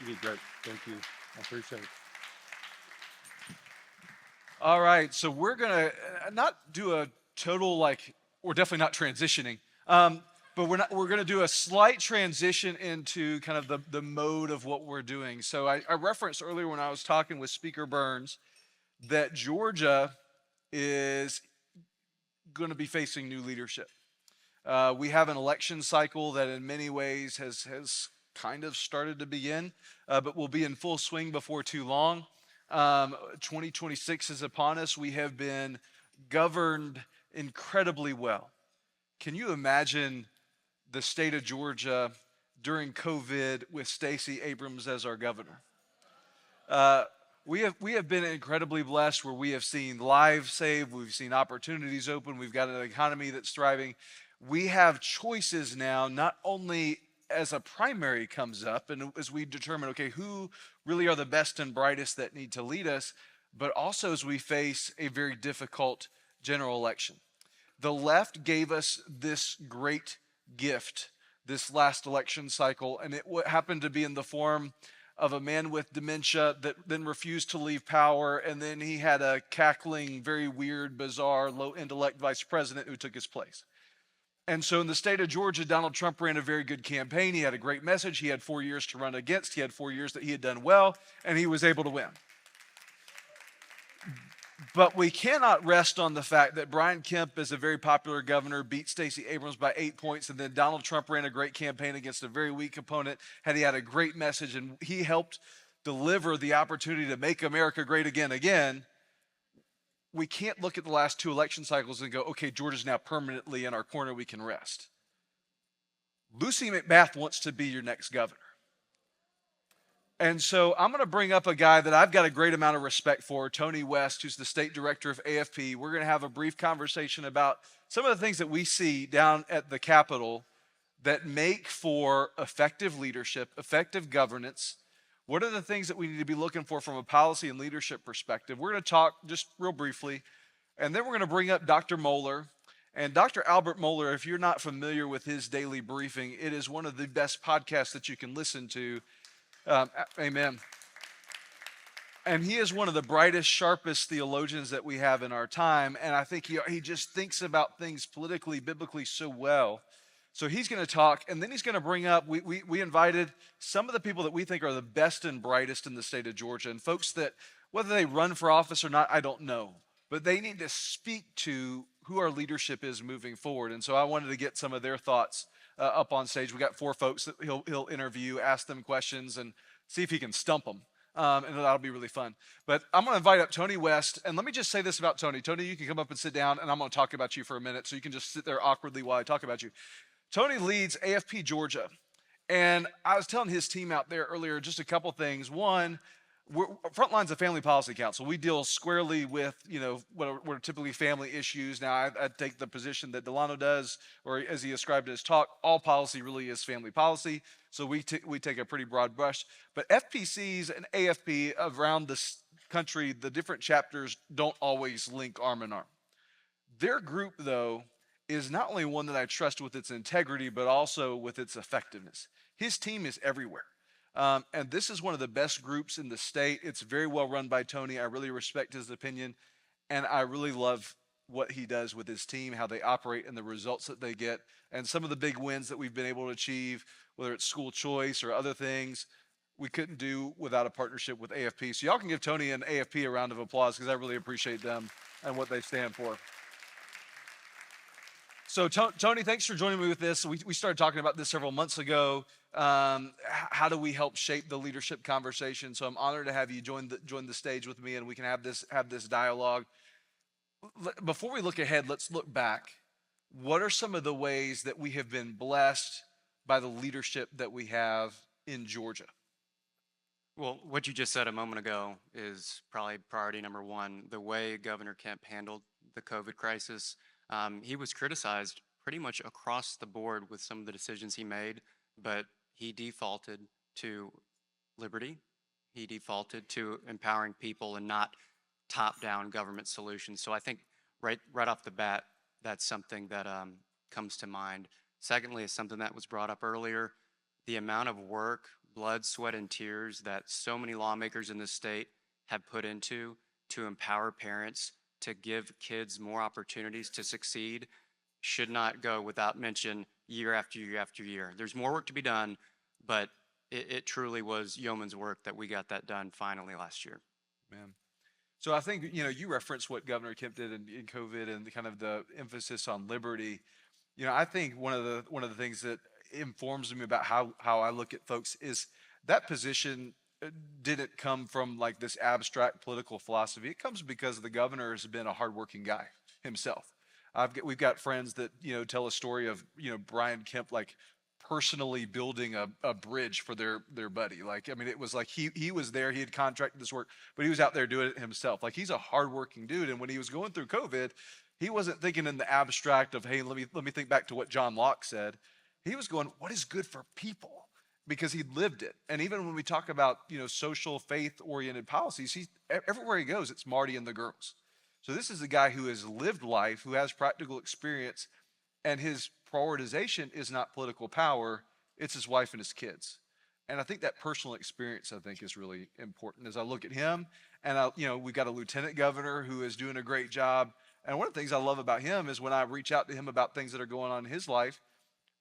You did great. Thank you. I appreciate it. All right, so we're gonna not do a total like we're definitely not transitioning, but we're gonna do a slight transition into kind of the mode of what we're doing. So I referenced earlier when I was talking with Speaker Burns that Georgia is going to be facing new leadership. We have an election cycle that in many ways has kind of started to begin, but will be in full swing before too long. 2026 is upon us. We have been governed incredibly well. Can you imagine the state of Georgia during COVID with Stacey Abrams as our governor? Uh, we have been incredibly blessed where we have seen lives saved, we've seen opportunities open, we've got an economy that's thriving. We have choices now, not only as a primary comes up and as we determine, okay, who really are the best and brightest that need to lead us, but also as we face a very difficult general election. The left gave us this great gift this last election cycle, and it happened to be in the form of a man with dementia that then refused to leave power, and then he had a cackling, very weird, bizarre, low intellect vice president who took his place. And so in the state of Georgia, Donald Trump ran a very good campaign. He had a great message. He had 4 years to run against. He had 4 years that he had done well, and he was able to win. But we cannot rest on the fact that Brian Kemp is a very popular governor, beat Stacey Abrams by 8 points, and then Donald Trump ran a great campaign against a very weak opponent. He had a great message, and he helped deliver the opportunity to make America great again. We can't look at the last two election cycles and go, okay, Georgia's now permanently in our corner, we can rest. Lucy McBath wants to be your next governor. And so I'm going to bring up a guy that I've got a great amount of respect for, Tony West, who's the state director of AFP. We're going to have a brief conversation about some of the things that we see down at the Capitol that make for effective leadership, effective governance. What are the things that we need to be looking for from a policy and leadership perspective? We're going to talk just real briefly, and then we're going to bring up Dr. Moeller. And Dr. Albert Moeller, if you're not familiar with his daily briefing, it is one of the best podcasts that you can listen to. Amen. And he is one of the brightest, sharpest theologians that we have in our time. And I think he just thinks about things politically, biblically so well. So he's going to talk, and then he's going to bring up, we invited some of the people that we think are the best and brightest in the state of Georgia, and folks that, whether they run for office or not, I don't know. But they need to speak to who our leadership is moving forward. And so I wanted to get some of their thoughts up on stage. We got four folks that he'll interview, ask them questions, and see if he can stump them. And that'll be really fun. But I'm going to invite up Tony West. And let me just say this about Tony. Tony, you can come up and sit down, and I'm going to talk about you for a minute. So you can just sit there awkwardly while I talk about you. Tony leads AFP Georgia. And I was telling his team out there earlier just a couple things. One, Frontline's a family policy council. We deal squarely with, what are typically family issues. Now, I take the position that Delano does, or as he described in his talk, all policy really is family policy. So we take a pretty broad brush. But FPCs and AFP around this country, the different chapters don't always link arm in arm. Their group, though, is not only one that I trust with its integrity, but also with its effectiveness. His team is everywhere. And this is one of the best groups in the state. It's very well run by Tony. I really respect his opinion. And I really love what he does with his team, how they operate, and the results that they get. And some of the big wins that we've been able to achieve, whether it's school choice or other things, we couldn't do without a partnership with AFP. So y'all can give Tony and AFP a round of applause because I really appreciate them and what they stand for. So Tony, thanks for joining me with this. We started talking about this several months ago. How do we help shape the leadership conversation? So I'm honored to have you join the stage with me, and we can have this dialogue. Before we look ahead, let's look back. What are some of the ways that we have been blessed by the leadership that we have in Georgia? Well, what you just said a moment ago is probably priority number one. The way Governor Kemp handled the COVID crisis, he was criticized pretty much across the board with some of the decisions he made, but he defaulted to liberty. He defaulted to empowering people and not top-down government solutions. So I think right off the bat, that's something that comes to mind. Secondly, is something that was brought up earlier, the amount of work blood, sweat, and tears that so many lawmakers in this state have put into to empower parents to give kids more opportunities to succeed should not go without mention year after year after year. There's more work to be done, but it truly was yeoman's work that we got that done finally last year. Man. So I think, you referenced what Governor Kemp did in COVID and the kind of the emphasis on liberty. I think one of the things that informs me about how I look at folks is that position didn't come from like this abstract political philosophy. It comes because the governor has been a hardworking guy himself. We've got friends that tell a story of Brian Kemp like personally building a bridge for their buddy. Like, I mean, it was like he was there, he had contracted this work, but he was out there doing it himself. Like, he's a hardworking dude. And when he was going through COVID, he wasn't thinking in the abstract of, hey, let me think back to what John Locke said. He was going, what is good for people? Because he lived it. And even when we talk about social faith oriented policies, everywhere he goes, it's Marty and the girls. So this is a guy who has lived life, who has practical experience, and his prioritization is not political power, it's his wife and his kids. And I think that personal experience, I think, is really important. As I look at him, and we've got a lieutenant governor who is doing a great job. And one of the things I love about him is when I reach out to him about things that are going on in his life,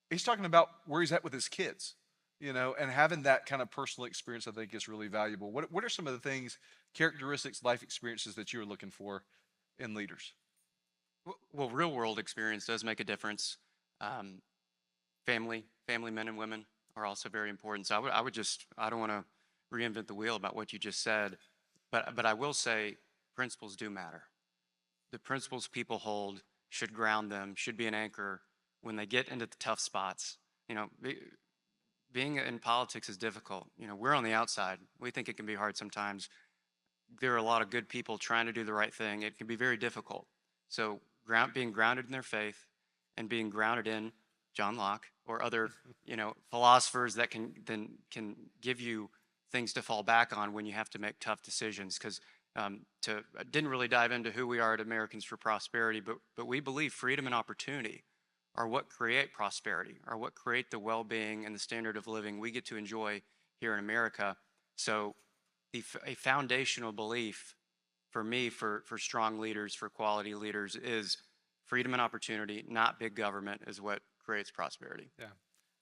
he's talking about where he's at with his kids, and having that kind of personal experience, I think, is really valuable. What are some of the things, characteristics, life experiences that you're looking for in leaders? Well, real world experience does make a difference. Um, family men and women are also very important. So I don't want to reinvent the wheel about what you just said, but I will say principles do matter. The principles people hold should ground them, should be an anchor when they get into the tough spots. Being in politics is difficult. We're on the outside. We think it can be hard sometimes. There are a lot of good people trying to do the right thing. It can be very difficult. So being grounded in their faith and being grounded in John Locke or other, philosophers that can give you things to fall back on when you have to make tough decisions. Because I didn't really dive into who we are at Americans for Prosperity, but we believe freedom and opportunity are what create prosperity, are what create the well-being and the standard of living we get to enjoy here in America. So a foundational belief for me, for strong leaders, for quality leaders, is freedom and opportunity, not big government, is what creates prosperity. Yeah.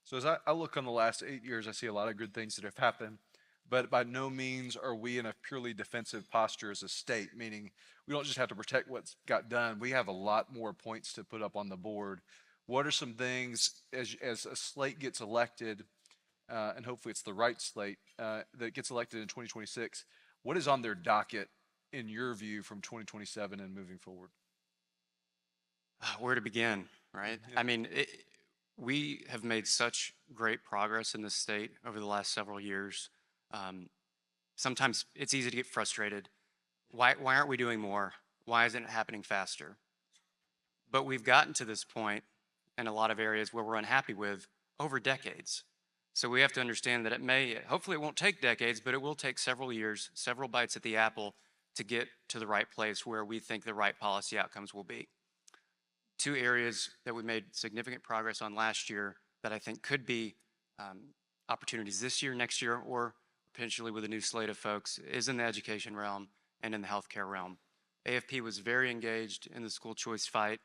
So as I look on the last 8 years, I see a lot of good things that have happened, but by no means are we in a purely defensive posture as a state, meaning we don't just have to protect what's got done. We have a lot more points to put up on the board. What are some things as a slate gets elected, and hopefully it's the right slate that gets elected in 2026, what is on their docket in your view from 2027 and moving forward? Where to begin, right? Yeah. I mean, we have made such great progress in this state over the last several years. Sometimes it's easy to get frustrated. Why aren't we doing more? Why isn't it happening faster? But we've gotten to this point in a lot of areas where we're unhappy with over decades. So we have to understand that hopefully it won't take decades, but it will take several years, several bites at the apple to get to the right place where we think the right policy outcomes will be. Two areas that we made significant progress on last year that I think could be opportunities this year, next year, or potentially with a new slate of folks is in the education realm and in the healthcare realm. AFP was very engaged in the school choice fight,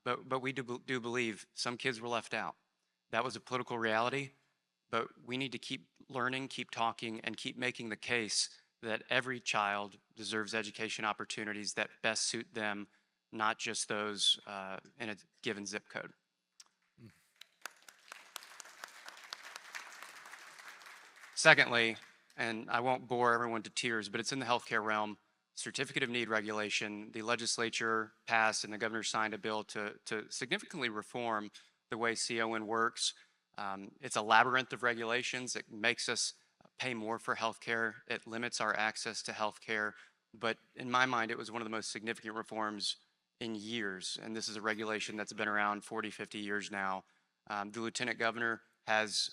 but we do believe some kids were left out. That was a political reality, but we need to keep learning, keep talking, and keep making the case that every child deserves education opportunities that best suit them, not just those in a given zip code. Secondly, and I won't bore everyone to tears, but it's in the healthcare realm, certificate of need regulation. The legislature passed and the governor signed a bill to significantly reform the way CON works. It's a labyrinth of regulations. It makes us pay more for healthcare. It limits our access to healthcare. But in my mind, it was one of the most significant reforms in years. And this is a regulation that's been around 40, 50 years now. The lieutenant governor has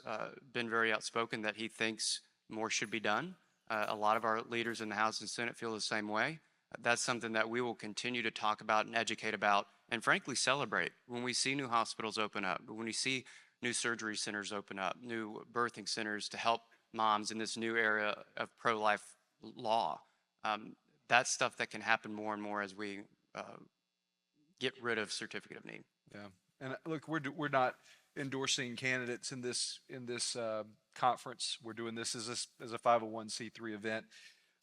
been very outspoken that he thinks more should be done. A lot of our leaders in the House and Senate feel the same way. That's something that we will continue to talk about and educate about and frankly celebrate when we see new hospitals open up, when we see new surgery centers open up, new birthing centers to help moms in this new era of pro-life law. That's stuff that can happen more and more as we get rid of certificate of need. Yeah, and look, we're not endorsing candidates in this conference. We're doing this as a 501c3 event.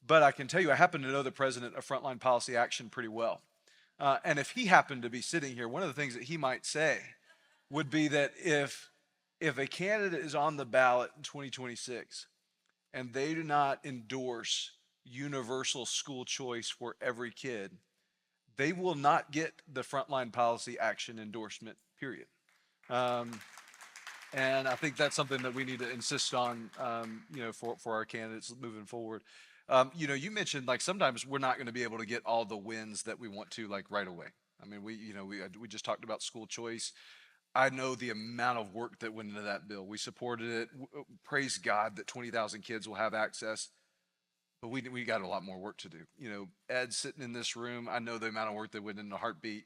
But I can tell you, I happen to know the president of Frontline Policy Action pretty well. And if he happened to be sitting here, one of the things that he might say would be that if a candidate is on the ballot in 2026 and they do not endorse universal school choice for every kid, they will not get the Frontline Policy Action endorsement, period. And I think that's something that we need to insist on, for our candidates moving forward. You mentioned like sometimes we're not going to be able to get all the wins that we want to like right away. I mean, we just talked about school choice. I know the amount of work that went into that bill. We supported it. Praise God that 20,000 kids will have access. But we got a lot more work to do. Ed sitting in this room, I know the amount of work that went into Heartbeat.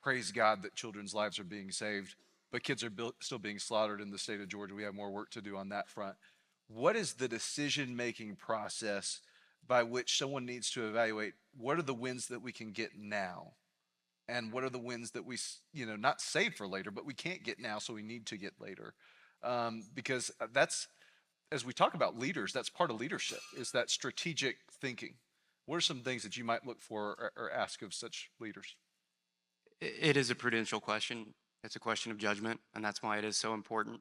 Praise God that children's lives are being saved, but kids are still being slaughtered in the state of Georgia. We have more work to do on that front. What is the decision-making process by which someone needs to evaluate what are the wins that we can get now? And what are the wins that we, not save for later, but we can't get now, so we need to get later? Because that's, as we talk about leaders, that's part of leadership, is that strategic thinking. What are some things that you might look for or ask of such leaders? It is a prudential question. It's a question of judgment, and that's why it is so important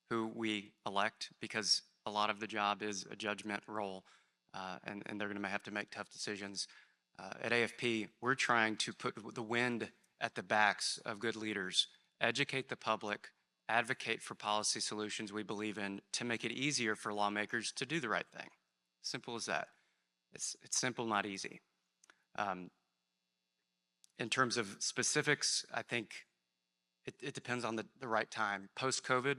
who we elect, because a lot of the job is a judgment role, and they're going to have to make tough decisions. At AFP, we're trying to put the wind at the backs of good leaders, educate the public, advocate for policy solutions we believe in to make it easier for lawmakers to do the right thing. Simple as that. It's simple, not easy. In terms of specifics, I think it depends on the right time. Post-COVID,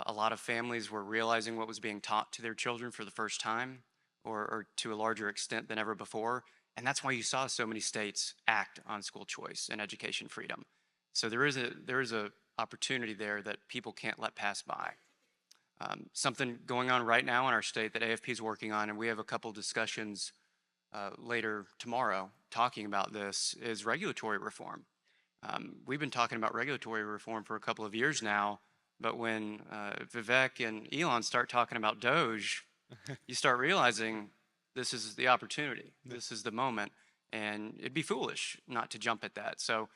a lot of families were realizing what was being taught to their children for the first time, or to a larger extent than ever before. And that's why you saw so many states act on school choice and education freedom. So there is a opportunity there that people can't let pass by. Something going on right now in our state that AFP is working on, and we have a couple discussions later tomorrow talking about this, is regulatory reform. We've been talking about regulatory reform for a couple of years now, but when Vivek and Elon start talking about Doge, you start realizing this is the opportunity, this is the moment, and it'd be foolish not to jump at that. So,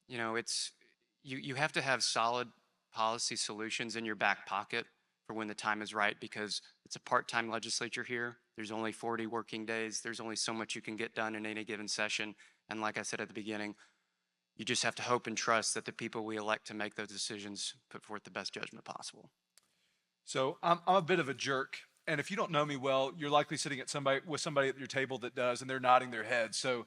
you have to have solid policy solutions in your back pocket for when the time is right, because it's a part-time legislature here. There's only 40 working days. There's only so much you can get done in any given session. And like I said at the beginning, you just have to hope and trust that the people we elect to make those decisions put forth the best judgment possible. So I'm a bit of a jerk. And if you don't know me well, you're likely sitting with somebody at your table that does, and they're nodding their head. So,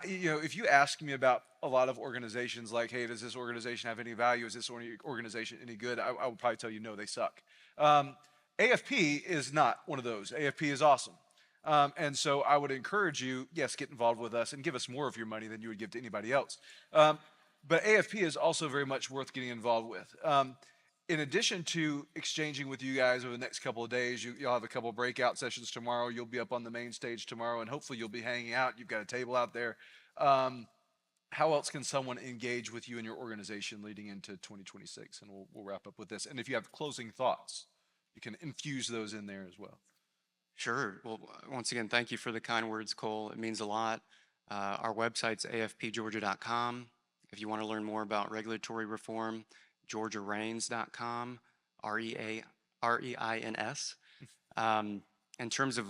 if you ask me about a lot of organizations, like, hey, does this organization have any value? Is this organization any good? I would probably tell you, no, they suck. AFP is not one of those. AFP is awesome. And so I would encourage you, yes, get involved with us and give us more of your money than you would give to anybody else. But AFP is also very much worth getting involved with. In addition to exchanging with you guys over the next couple of days, you'll have a couple of breakout sessions tomorrow. You'll be up on the main stage tomorrow, and hopefully you'll be hanging out. You've got a table out there. How else can someone engage with you and your organization leading into 2026? And we'll wrap up with this. And if you have closing thoughts, you can infuse those in there as well. Sure. Well, once again, thank you for the kind words, Cole. It means a lot. Our website's afpgeorgia.com. If you want to learn more about regulatory reform, georgiareigns.com, REINS. In terms of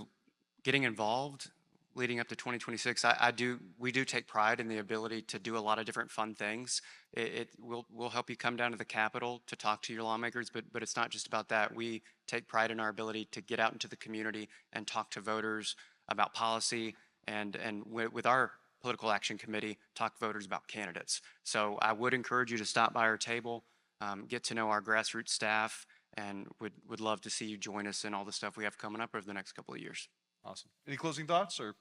getting involved leading up to 2026, we do take pride in the ability to do a lot of different fun things. We'll help you come down to the Capitol to talk to your lawmakers, but it's not just about that. We take pride in our ability to get out into the community and talk to voters about policy, and with our political action committee, talk to voters about candidates. So I would encourage you to stop by our table, get to know our grassroots staff, and would love to see you join us in all the stuff we have coming up over the next couple of years. Awesome. Any closing thoughts? Or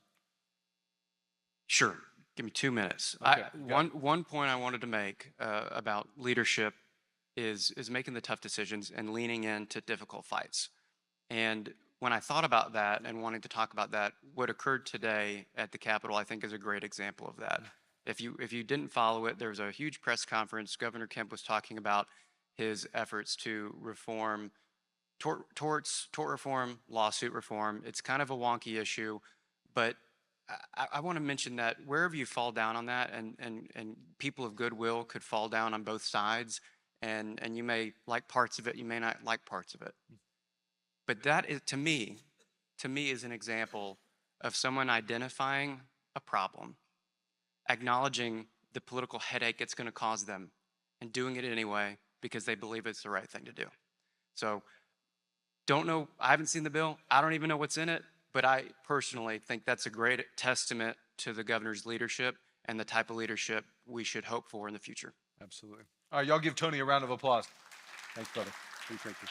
sure. Give me 2 minutes. Okay, one point I wanted to make about leadership is making the tough decisions and leaning into difficult fights. And when I thought about that and wanting to talk about that, what occurred today at the Capitol, I think, is a great example of that. If you didn't follow it, there was a huge press conference. Governor Kemp was talking about his efforts to reform tort reform, lawsuit reform. It's kind of a wonky issue, but I want to mention that wherever you fall down on that, and people of goodwill could fall down on both sides, and you may like parts of it, you may not like parts of it. But that is, to me is an example of someone identifying a problem, acknowledging the political headache it's going to cause them, and doing it anyway because they believe it's the right thing to do. So don't know, I haven't seen the bill. I don't even know what's in it, but I personally think that's a great testament to the governor's leadership and the type of leadership we should hope for in the future. Absolutely. All right, y'all give Tony a round of applause. Thanks, brother. Appreciate you.